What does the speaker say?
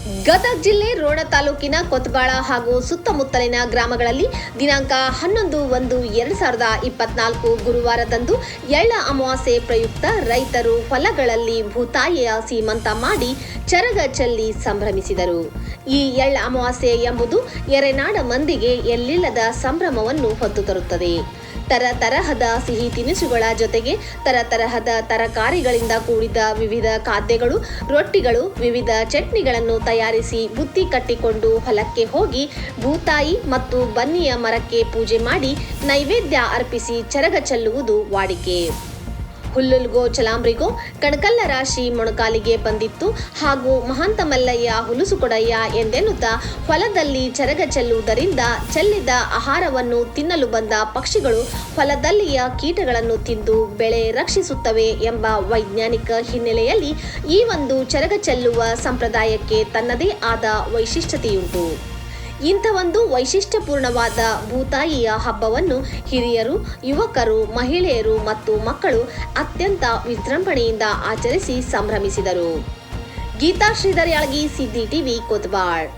ಗದಗ ಜಿಲ್ಲೆ ರೋಣ ತಾಲೂಕಿನ ಕೊತ್ಬಾಳ ಹಾಗೂ ಸುತ್ತಮುತ್ತಲಿನ ಗ್ರಾಮಗಳಲ್ಲಿ ದಿನಾಂಕ 11/1/2024 ಗುರುವಾರದಂದು ಎಳ್ಳ ಅಮಾವಾಸ್ಯೆ ಪ್ರಯುಕ್ತ ರೈತರು ಹೊಲಗಳಲ್ಲಿ ಭೂತಾಯಿಯ ಸೀಮಂತ ಮಾಡಿ ಚರಗ ಚೆಲ್ಲಿ ಸಂಭ್ರಮಿಸಿದರು. ಈ ಎಳ್ಳ ಅಮಾವಾಸ್ಯೆ ಎಂಬುದು ಎರೆನಾಡ ಮಂದಿಗೆ ಎಲ್ಲಿಲ್ಲದ ಸಂಭ್ರಮವನ್ನು ಹೊತ್ತು ತರುತ್ತದೆ. ತರತರಹದ ಸಿಹಿ ತಿನಿಸುಗಳ ಜೊತೆಗೆ ತರತರಹದ ತರಕಾರಿಗಳಿಂದ ಕೂಡಿದ ವಿವಿಧ ಖಾದ್ಯಗಳು, ರೊಟ್ಟಿಗಳು, ವಿವಿಧ ಚಟ್ನಿಗಳನ್ನು ತಯಾರಿಸಿ ಬುತ್ತಿ ಕಟ್ಟಿಕೊಂಡು ಹೊಲಕ್ಕೆ ಹೋಗಿ ಭೂತಾಯಿ ಮತ್ತು ಬನ್ನಿಯ ಮರಕ್ಕೆ ಪೂಜೆ ಮಾಡಿ ನೈವೇದ್ಯ ಅರ್ಪಿಸಿ ಚರಗ ಚೆಲ್ಲುವುದು ವಾಡಿಕೆ. ಹುಲ್ಲುಲ್ಗೋ ಚಲಾಂಬ್ರಿಗೋ ಕಣಕಲ್ಲ ರಾಶಿ ಮೊಣಕಾಲಿಗೆ ಬಂದಿತ್ತು ಹಾಗೂ ಮಹಾಂತ ಮಲ್ಲಯ್ಯ ಹುಲುಸು ಕೊಡಯ್ಯ ಎಂದೆನ್ನುತ್ತಾ ಹೊಲದಲ್ಲಿ ಚರಗ ಚೆಲ್ಲುವುದರಿಂದ ಚೆಲ್ಲಿದ ಆಹಾರವನ್ನು ತಿನ್ನಲು ಬಂದ ಪಕ್ಷಿಗಳು ಹೊಲದಲ್ಲಿಯ ಕೀಟಗಳನ್ನು ತಿಂದು ಬೆಳೆ ರಕ್ಷಿಸುತ್ತವೆ ಎಂಬ ವೈಜ್ಞಾನಿಕ ಹಿನ್ನೆಲೆಯಲ್ಲಿ ಈ ಒಂದು ಚರಗ ಚೆಲ್ಲುವ ಸಂಪ್ರದಾಯಕ್ಕೆ ತನ್ನದೇ ಆದ ವೈಶಿಷ್ಟ್ಯತೆಯುಂಟು. ಇಂಥ ಒಂದು ವೈಶಿಷ್ಟ್ಯಪೂರ್ಣವಾದ ಭೂತಾಯಿಯ ಹಬ್ಬವನ್ನು ಹಿರಿಯರು, ಯುವಕರು, ಮಹಿಳೆಯರು ಮತ್ತು ಮಕ್ಕಳು ಅತ್ಯಂತ ವಿಜೃಂಭಣೆಯಿಂದ ಆಚರಿಸಿ ಸಂಭ್ರಮಿಸಿದರು. ಗೀತಾ ಶ್ರೀಧರ್ ಯಾಳಗಿ, ಸಿದ್ದಿ ಟಿವಿ, ಕೊತ್ಬಾಳ್.